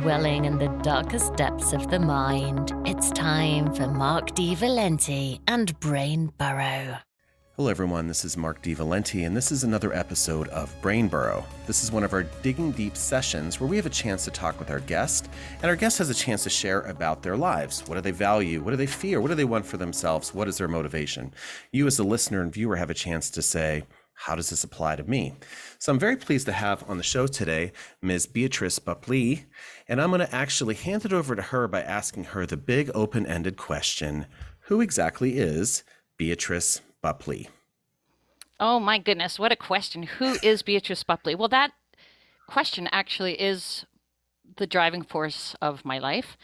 dwelling in the darkest depths of the mind. It's time for Mark D. Valenti and Brain Burrow. Hello everyone, this is Mark D. Valenti, and this is another episode of Brain Burrow. This is one of our Digging Deep sessions where we have a chance to talk with our guest, and our guest has a chance to share about their lives. What do they value? What do they fear? What do they want for themselves? What is their motivation? You as the listener and viewer have a chance to say, how does this apply to me? So I'm very pleased to have on the show today Ms. Beatrice Boepple, and I'm going to actually hand it over to her by asking her the big open-ended question, who exactly is Beatrice Boepple? Oh my goodness, what a question. Who is Beatrice Boepple? Well, that question actually is the driving force of my life.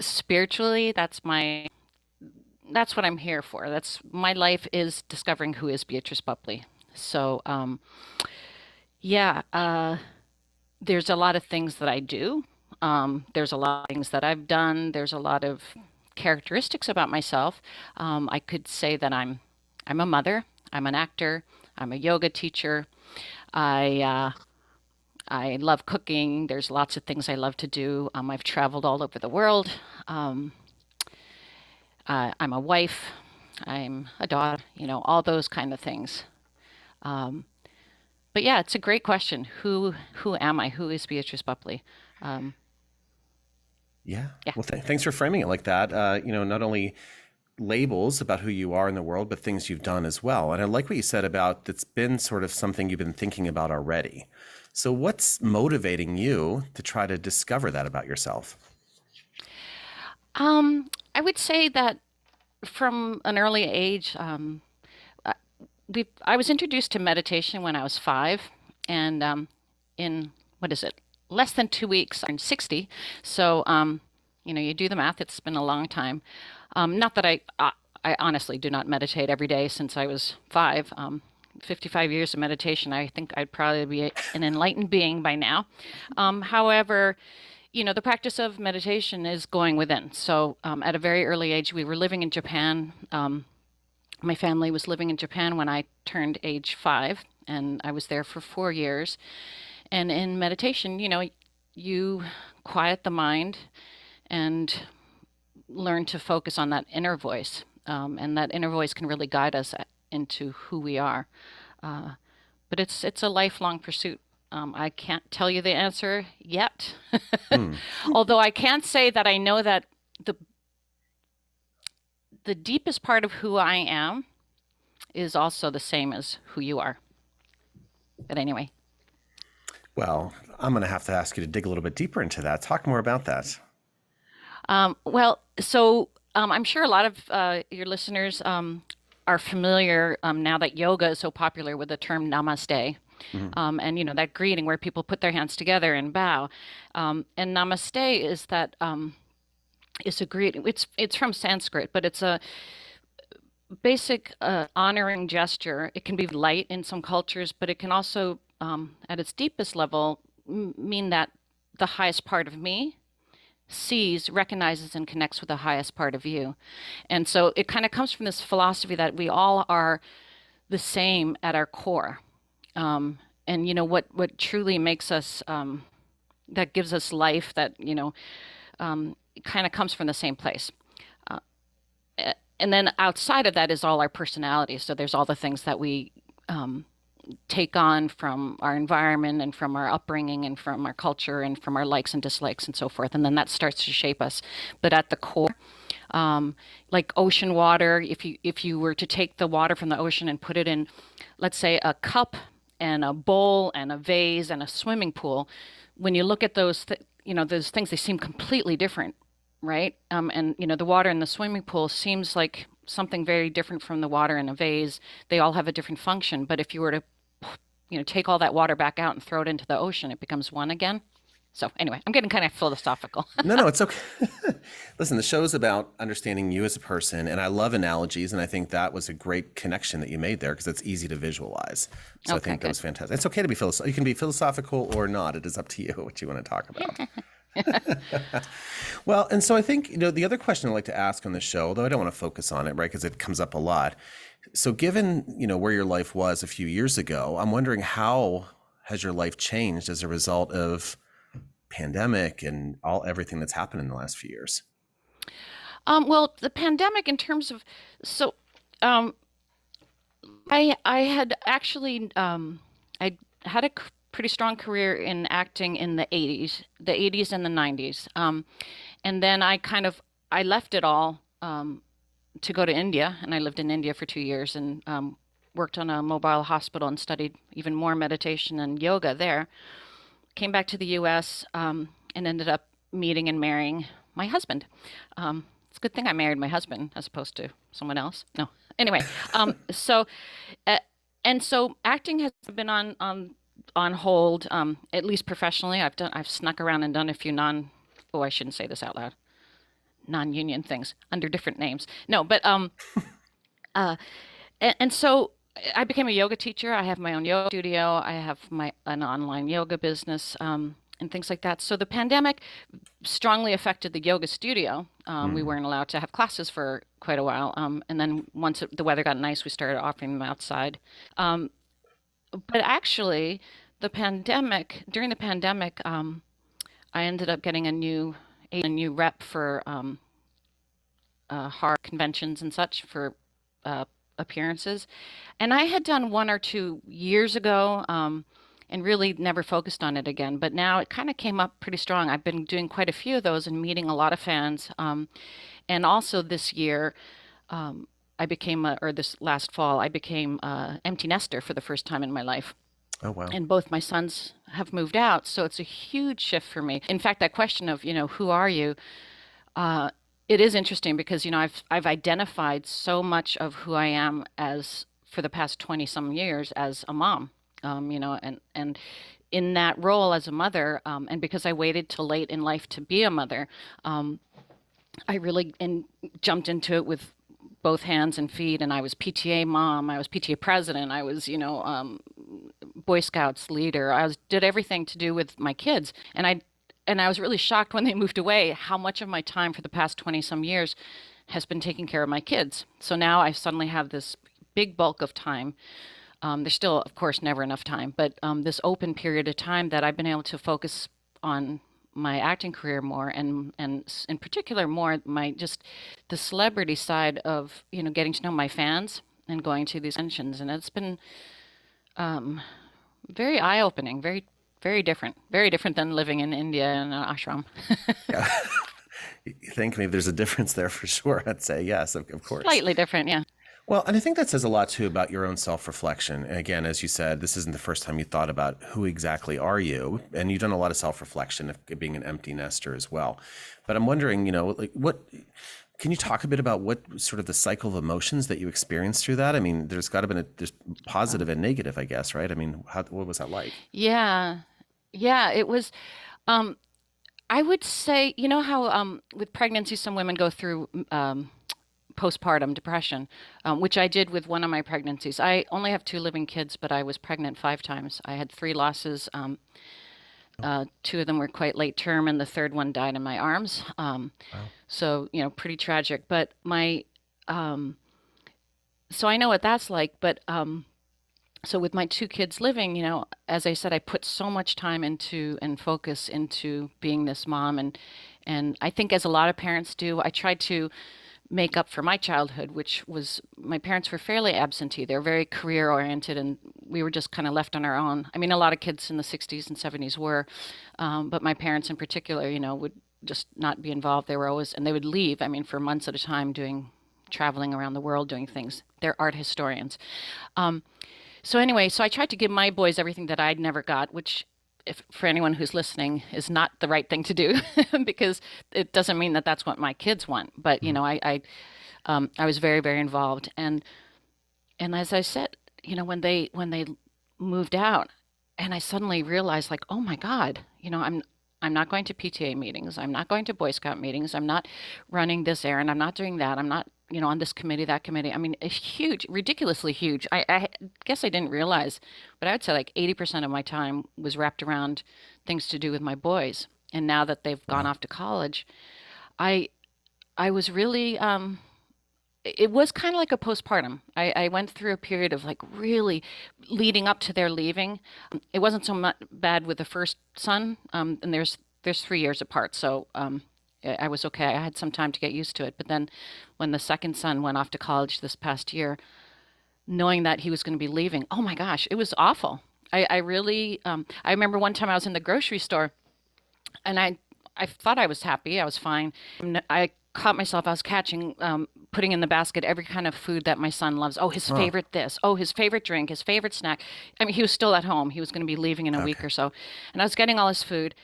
Spiritually, that's what I'm here for. That's my life is discovering who is Beatrice Boepple. So, there's a lot of things that I do. There's a lot of things that I've done. There's a lot of characteristics about myself. I could say that I'm a mother. I'm an actor. I'm a yoga teacher. I love cooking. There's lots of things I love to do. I've traveled all over the world. I'm a wife. I'm a daughter. All those kind of things. But yeah, it's a great question. Who am I? Who is Beatrice Boepple? Yeah. Well, thanks for framing it like that. Not only labels about who you are in the world, but things you've done as well. And I like what you said about it's been sort of something you've been thinking about already. So what's motivating you to try to discover that about yourself? I would say that from an early age, I was introduced to meditation when I was 5, and in less than 2 weeks, I'm 60. So, you do the math. It's been a long time. Not that I honestly do not meditate every day since I was 5. 55 years of meditation, I think I'd probably be an enlightened being by now. However, the practice of meditation is going within. So at a very early age, we were living in Japan. My family was living in Japan when I turned age 5, and I was there for 4 years. And in meditation, you quiet the mind and learn to focus on that inner voice. And that inner voice can really guide us into who we are. But it's a lifelong pursuit. I can't tell you the answer yet. Although I can say that I know that the deepest part of who I am is also the same as who you are. But anyway. Well, I'm going to have to ask you to dig a little bit deeper into that. Talk more about that. I'm sure a lot of your listeners are familiar now that yoga is so popular with the term namaste. Mm-hmm. And that greeting where people put their hands together and bow. And namaste is that is a greeting. It's from Sanskrit, but it's a basic honoring gesture. It can be light in some cultures, but it can also, at its deepest level, mean that the highest part of me sees, recognizes, and connects with the highest part of you. And so it kind of comes from this philosophy that we all are the same at our core. And what truly makes us, that gives us life, that, kind of comes from the same place. And then outside of that is all our personality. So there's all the things that we take on from our environment and from our upbringing and from our culture and from our likes and dislikes and so forth. And then that starts to shape us. But at the core, like ocean water, if you were to take the water from the ocean and put it in, let's say, a cup and a bowl and a vase and a swimming pool, when you look at those things, they seem completely different, right? And the water in the swimming pool seems like something very different from the water in a vase. They all have a different function. But if you were to, take all that water back out and throw it into the ocean, it becomes one again. So anyway, I'm getting kind of philosophical. No, it's okay. Listen, the show is about understanding you as a person, and I love analogies, and I think that was a great connection that you made there because it's easy to visualize. So I think that was fantastic. It's okay to be philosophical. You can be philosophical or not. It is up to you what you want to talk about. Well, and so I think, the other question I'd like to ask on the show, though I don't want to focus on it, right, because it comes up a lot. So given, where your life was a few years ago, I'm wondering how has your life changed as a result of pandemic and everything that's happened in the last few years? Well, the pandemic in terms of, so um, I had actually I had a pretty strong career in acting in the 80s and the 90s. And then I left it all to go to India, and I lived in India for 2 years and worked on a mobile hospital and studied even more meditation and yoga there. Came back to the U.S. And ended up meeting and marrying my husband. It's a good thing I married my husband as opposed to someone else. No, anyway, uh, so acting has been on hold, at least professionally. I've snuck around and done a few I shouldn't say this out loud, non-union things under different names. No, but uh, and so I became a yoga teacher. I have my own yoga studio. I have an online yoga business, and things like that. So the pandemic strongly affected the yoga studio. We weren't allowed to have classes for quite a while. And then once the weather got nice, we started offering them outside. But actually, during the pandemic, I ended up getting a new rep for horror conventions and such for appearances. And I had done one or two years ago, and really never focused on it again. But now it kind of came up pretty strong. I've been doing quite a few of those and meeting a lot of fans. And also this year, this last fall, I became a empty nester for the first time in my life. Oh, wow. And both my sons have moved out, so it's a huge shift for me. In fact, that question of, who are you? It is interesting because, I've identified so much of who I am as for the past 20 some years as a mom. And in that role as a mother, and because I waited till late in life to be a mother, I really jumped into it with both hands and feet. And I was PTA mom, I was PTA president, I was, Boy Scouts leader. Did everything to do with my kids, and I was really shocked when they moved away how much of my time for the past 20 some years has been taking care of my kids. So now I suddenly have this big bulk of time. There's still, of course, never enough time, but this open period of time that I've been able to focus on my acting career more, and in particular more the celebrity side of getting to know my fans and going to these conventions, and it's been very eye-opening, very different than living in India in an ashram. Yeah. You think maybe there's a difference there for sure. I'd say yes, of course. Slightly different, yeah. Well, and I think that says a lot too about your own self-reflection. And again, as you said, this isn't the first time you thought about who exactly are you, and you've done a lot of self-reflection of being an empty nester as well. But I'm wondering, what can you talk a bit about what sort of the cycle of emotions that you experienced through that? I mean, there's got to been there's positive and negative, I guess, right? I mean, what was that like? Yeah, it was. I would say, how with pregnancy, some women go through postpartum depression, which I did with one of my pregnancies. I only have 2 living kids, but I was pregnant 5 times. I had 3 losses. 2 of them were quite late term, and the third one died in my arms. Wow. So, pretty tragic. But so I know what that's like. But so with my 2 kids living, as I said, I put so much time into and focus into being this mom, and I think as a lot of parents do, I tried to make up for my childhood, which was my parents were fairly absentee. They're very career oriented, and we were just kind of left on our own. I mean, a lot of kids in the 60s and 70s were, but my parents in particular, would just not be involved. They were always, and they would leave, for months at a time traveling around the world doing things. They're art historians. So anyway, so I tried to give my boys everything that I'd never got, which for anyone who's listening is not the right thing to do because it doesn't mean that that's what my kids want. But, I was very, very involved. And as I said, when they moved out, and I suddenly realized like, oh my God, I'm not going to PTA meetings. I'm not going to Boy Scout meetings. I'm not running this errand. I'm not doing that. I'm not, on this committee, that committee. It's huge, ridiculously huge. I guess I didn't realize, but I would say like 80% of my time was wrapped around things to do with my boys. And now that they've gone off to college, I was really, it was kind of like a postpartum. I went through a period of like really leading up to their leaving. It wasn't so much bad with the first son, and there's 3 years apart, so I was okay. I had some time to get used to it. But then when the second son went off to college this past year, knowing that he was going to be leaving, oh my gosh, it was awful. I really, I remember one time I was in the grocery store and I thought I was happy. I was fine. And I caught myself, I was catching, putting in the basket every kind of food that my son loves. Oh, his favorite this. Oh, his favorite drink, his favorite snack. I mean, he was still at home. He was going to be leaving in a week or so. And I was getting all his food.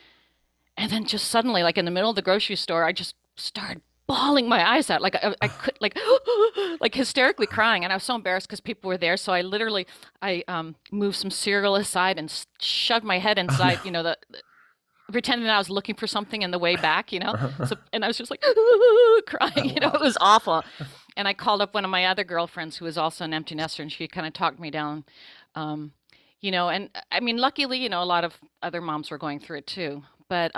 And then just suddenly, like in the middle of the grocery store, I just started bawling my eyes out. Like I could, like hysterically crying. And I was so embarrassed because people were there. So I literally, moved some cereal aside and shoved my head inside, pretending that I was looking for something in the way back, So, and I was just like crying, it was awful. And I called up one of my other girlfriends who was also an empty nester, and she kind of talked me down, and I mean, luckily, a lot of other moms were going through it too. But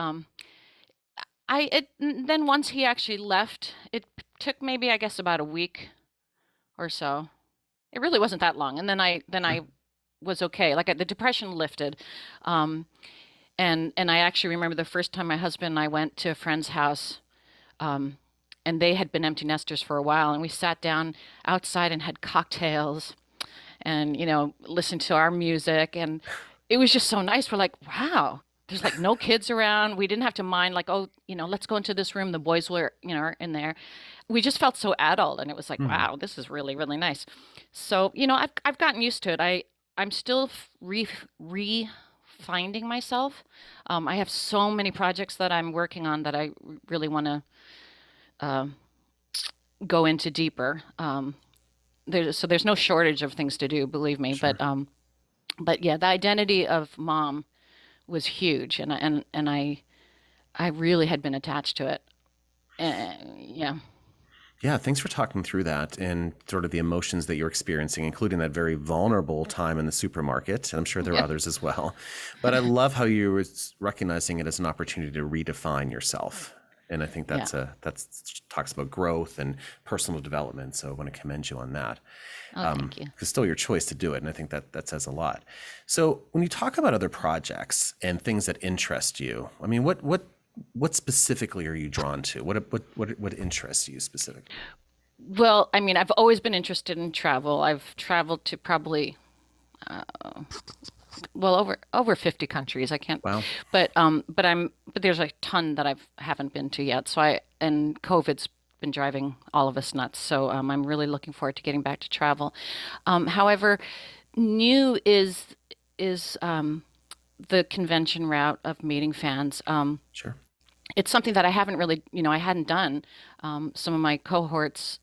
then once he actually left, it took maybe, I guess, about a week or so. It really wasn't that long. And then I was okay. Like the depression lifted. And I actually remember the first time my husband and I went to a friend's house, and they had been empty nesters for a while, and we sat down outside and had cocktails and, listened to our music, and it was just so nice. We're like, wow, there's like no kids around. We didn't have to mind like, oh, let's go into this room. The boys were, are in there. We just felt so adult, and it was like, wow, this is really, really nice. So, I've gotten used to it. I'm still finding myself. I have so many projects that I'm working on that I really want to go into deeper. There's no shortage of things to do, believe me. Sure. But yeah, the identity of mom was huge, and I really had been attached to it. Yeah. Yeah, thanks for talking through that and sort of the emotions that you're experiencing, including that very vulnerable time in the supermarket. And I'm sure there are others as well. But I love how you were recognizing it as an opportunity to redefine yourself. And I think that's talks about growth and personal development. So I want to commend you on that. Thank you. It's still your choice to do it. And I think that says a lot. So when you talk about other projects and things that interest you, I mean, what specifically are you drawn to? What interests you specifically? Well, I mean, I've always been interested in travel. I've traveled to probably, over 50 countries. I can't. Wow. But there's a ton that I haven't been to yet. And COVID's been driving all of us nuts. So I'm really looking forward to getting back to travel. However, new is the convention route of meeting fans. Sure. It's something that I haven't really, I hadn't done. Some of my cohorts,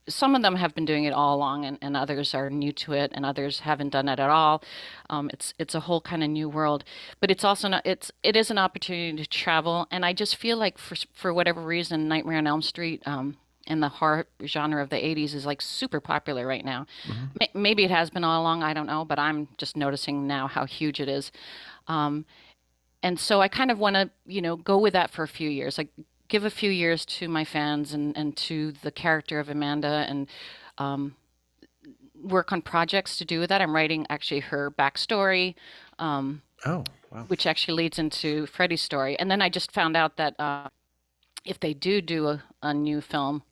some of them have been doing it all along, and others are new to it, and others haven't done it at all. It's a whole kind of new world, but it's also not. It is an opportunity to travel, and I just feel like for whatever reason, Nightmare on Elm Street and the horror genre of the '80s is like super popular right now. Mm-hmm. Maybe it has been all along. I don't know, but I'm just noticing now how huge it is. And so I kind of want to, go with that for a few years. Like give a few years to my fans and to the character of Amanda, and work on projects to do with that. I'm writing actually her backstory, Oh, wow. which actually leads into Freddie's story. And then I just found out that if they do a new film,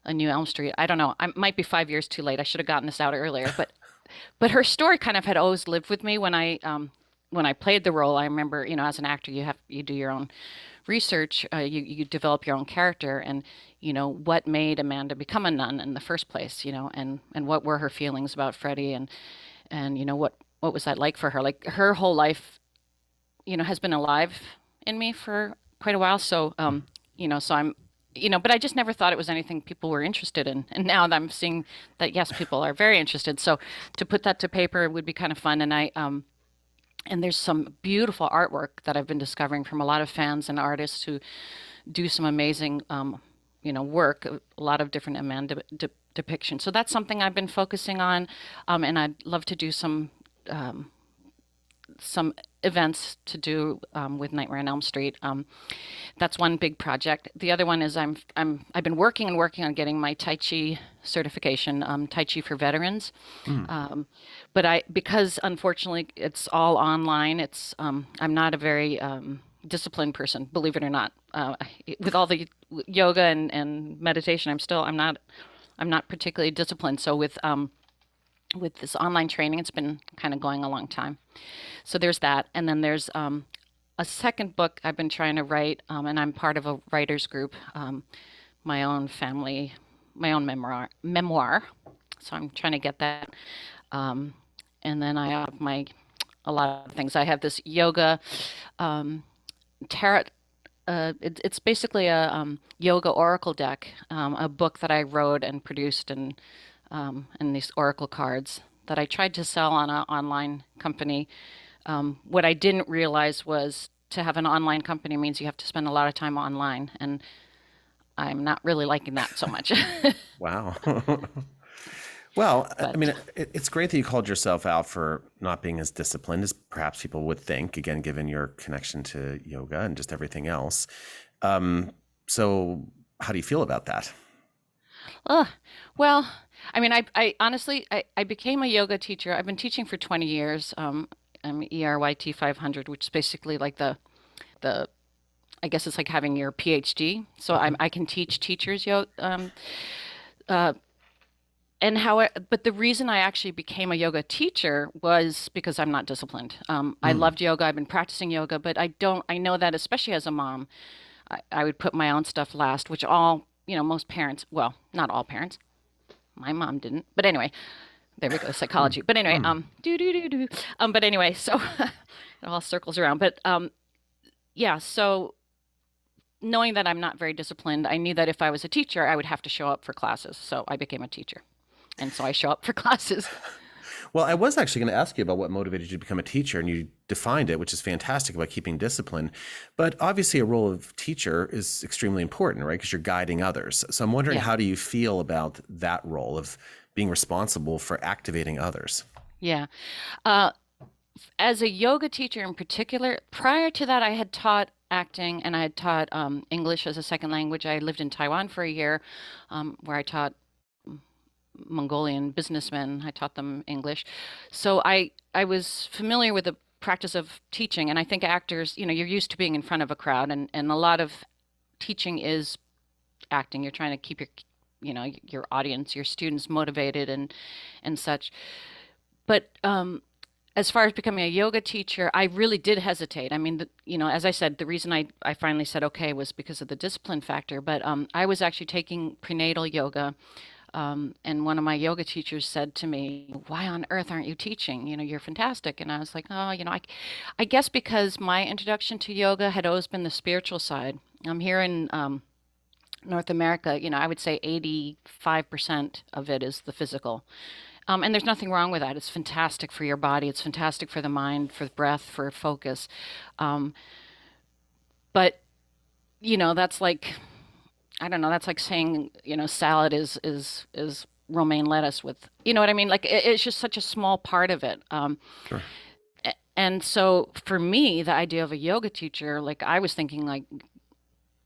a new Elm Street, I don't know, I might be 5 years too late. I should have gotten this out earlier, but her story kind of had always lived with me when I played the role. I remember, as an actor, you do your own research, you develop your own character, and what made Amanda become a nun in the first place, and what were her feelings about Freddie, and what was that like for her? Like her whole life, has been alive in me for quite a while. So, so I'm, but I just never thought it was anything people were interested in, and now that I'm seeing that yes, people are very interested. So to put that to paper would be kind of fun, and and there's some beautiful artwork that I've been discovering from a lot of fans and artists who do some amazing, work, a lot of different Amanda depictions. So that's something I've been focusing on, and I'd love to do some events to do with Nightmare on Elm Street. That's one big project. The other one is I've been working on getting my Tai Chi certification, Tai Chi for veterans. But because unfortunately it's all online, I'm not a very disciplined person, believe it or not. With all the yoga and meditation, I'm not particularly disciplined. So with this online training, it's been kind of going a long time. So there's that, and then there's a second book I've been trying to write, and I'm part of a writers group, my own family, my own memoir. So I'm trying to get that. And then I have a lot of things. I have this yoga tarot. It's basically a yoga oracle deck, a book that I wrote and produced, and these oracle cards that I tried to sell on an online company. What I didn't realize was to have an online company means you have to spend a lot of time online, and I'm not really liking that so much. Wow. Well, I But mean, it's great that you called yourself out for not being as disciplined as perhaps people would think, again, given your connection to yoga and just everything else. So how do you feel about that? uh, well, I mean, I honestly, I became a yoga teacher. I've been teaching for 20 years. I'm ERYT 500, which is basically like the I guess it's like having your PhD. So I can teach teachers yoga. Uh, and how, but the reason I actually became a yoga teacher was because I'm not disciplined. I Mm, loved yoga. I've been practicing yoga, but I know that especially as a mom, I would put my own stuff last, which most parents, well, not all parents. My mom didn't, but anyway, there we go, mm, psychology. But anyway, mm. do do do do. But anyway, so it all circles around. But yeah, so knowing that I'm not very disciplined, I knew that if I was a teacher, I would have to show up for classes. So I became a teacher, and so I show up for classes. Well, I was actually going to ask you about what motivated you to become a teacher, and you defined it, which is fantastic about keeping discipline. But obviously, a role of teacher is extremely important, right? Because you're guiding others. So I'm wondering, Yeah, how do you feel about that role of being responsible for activating others? yeah. Uh, as a yoga teacher in particular, prior to that, I had taught acting and I had taught English as a second language. I lived in Taiwan for a year, where I taught Mongolian businessmen. I taught them English. So I was familiar with the practice of teaching. And I think actors, you're used to being in front of a crowd, and a lot of teaching is acting. You're trying to keep your audience, your students motivated and such. But as far as becoming a yoga teacher, I really did hesitate. I mean, as I said, the reason I finally said okay was because of the discipline factor. But I was actually taking prenatal yoga, and one of my yoga teachers said to me, "Why on earth aren't you teaching? You're fantastic." And I was like, "Oh, I guess because my introduction to yoga had always been the spiritual side. I'm here in North America. I would say 85% of it is the physical." And there's nothing wrong with that. It's fantastic for your body. It's fantastic for the mind, for breath, for focus. Um, but that's like, I don't know. That's like saying salad is romaine lettuce with, you know what I mean? Like it's just such a small part of it. Sure. And so for me, the idea of a yoga teacher, like I was thinking like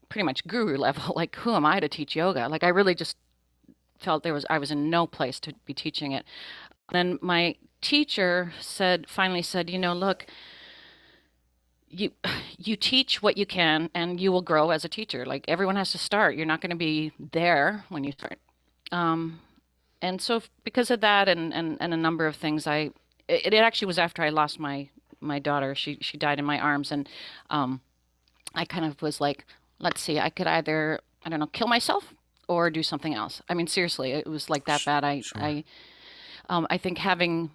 pretty much guru level. Like who am I to teach yoga? Like I really just felt I was in no place to be teaching it. Then my teacher finally said, look, you you teach what you can and you will grow as a teacher. Like everyone has to start. You're not going to be there when you start. Um, and so because of that and a number of things, it actually was after I lost my daughter. She died in my arms, and um, I kind of was like, let's see, I could either, I don't know, kill myself or do something else. I mean, seriously, it was like that bad. Sure. I think having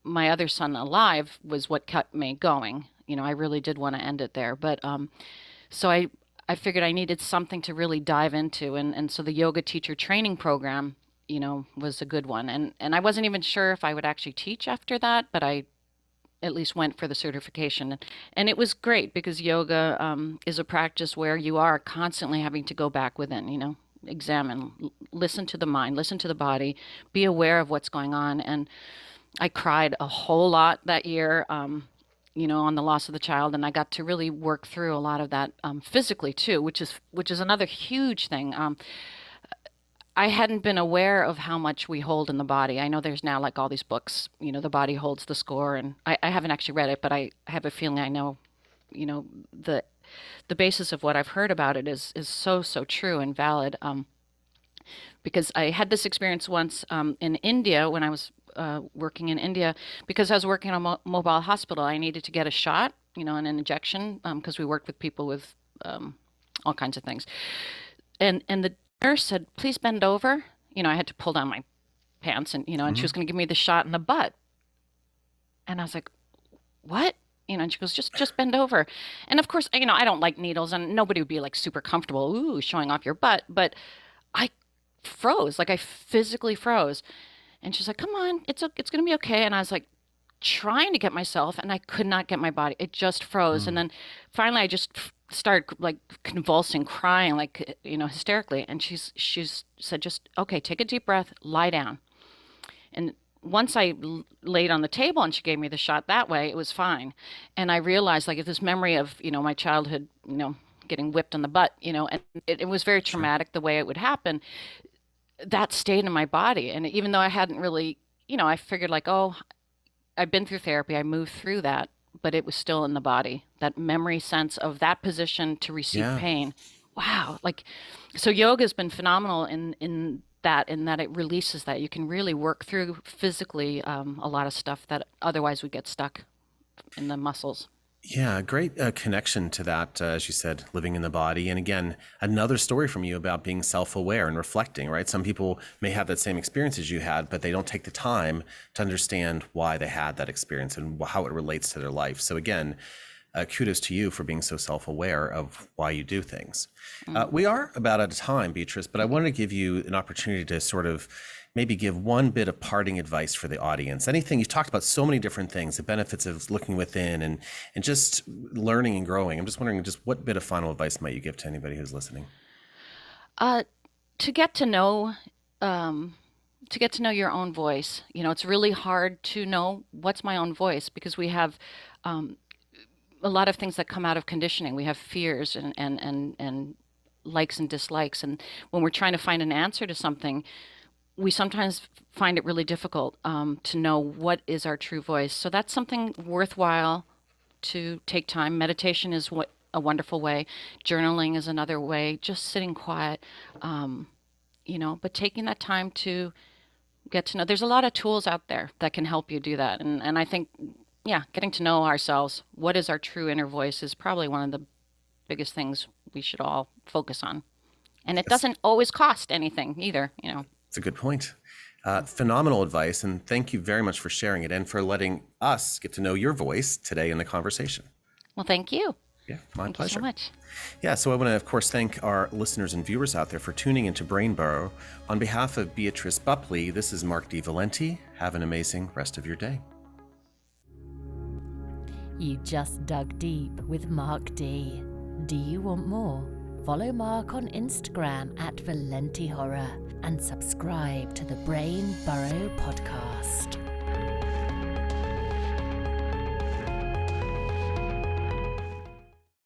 my other son alive was what kept me going. I really did want to end it there, but so I figured I needed something to really dive into, and so the yoga teacher training program, was a good one. And I wasn't even sure if I would actually teach after that, but I at least went for the certification. And it was great because yoga is a practice where you are constantly having to go back within, examine, listen to the mind, listen to the body, be aware of what's going on. And I cried a whole lot that year, on the loss of the child, and I got to really work through a lot of that physically too, which is another huge thing. I hadn't been aware of how much we hold in the body. I know there's now like all these books, the body holds the score, and I haven't actually read it, but I have a feeling I know, the the basis of what I've heard about it is so true and valid. Because I had this experience once in India when I was working in India, because I was working in a mobile hospital. I needed to get a shot, an injection, because we worked with people with all kinds of things. And the nurse said, "Please bend over." I had to pull down my pants, and and she was going to give me the shot in the butt. And I was like, "What?" And she goes, just bend over. And of course, I don't like needles, and nobody would be like super comfortable, ooh, showing off your butt. But I froze, like I physically froze. And she's like, "Come on, it's going to be okay." And I was like trying to get myself, and I could not get my body. It just froze. And then finally I just started like convulsing, crying, like, hysterically. And she's said, "Just, okay, take a deep breath, lie down." And once I laid on the table and she gave me the shot that way, it was fine. And I realized, like, this memory of, my childhood, getting whipped on the butt, and it was very traumatic the way it would happen. That stayed in my body. And even though I hadn't really, I figured like, oh, I've been through therapy, I moved through that, but it was still in the body, that memory sense of that position to receive pain. Wow. Like, so yoga has been phenomenal in that it releases that. You can really work through physically a lot of stuff that otherwise would get stuck in the muscles. Yeah, great connection to that, as you said, living in the body. And again, another story from you about being self-aware and reflecting, right? Some people may have that same experience as you had, but they don't take the time to understand why they had that experience and how it relates to their life. So again, kudos to you for being so self-aware of why you do things. We are about out of time, Beatrice, but I wanted to give you an opportunity to sort of maybe give one bit of parting advice for the audience. Anything, you've talked about so many different things, the benefits of looking within and just learning and growing. I'm just wondering, just what bit of final advice might you give to anybody who's listening? To get to know your own voice. It's really hard to know what's my own voice, because we have a lot of things that come out of conditioning. We have fears and likes and dislikes. And when we're trying to find an answer to something, we sometimes find it really difficult to know what is our true voice. So that's something worthwhile to take time. Meditation is a wonderful way. Journaling is another way. Just sitting quiet, but taking that time to get to know. There's a lot of tools out there that can help you do that. And I think, getting to know ourselves, what is our true inner voice, is probably one of the biggest things we should all focus on. And it doesn't always cost anything either, It's a good point. Phenomenal advice. And thank you very much for sharing it and for letting us get to know your voice today in the conversation. Well, thank you. Yeah, my Thank pleasure. you so much. Yeah, so I want to, of course, thank our listeners and viewers out there for tuning into Brain Burrow. On behalf of Beatrice Boepple, this is Mark D. Valenti. Have an amazing rest of your day. You just dug deep with Mark D. Do you want more? Follow Mark on Instagram at Valenti Horror and subscribe to the Brain Burrow podcast.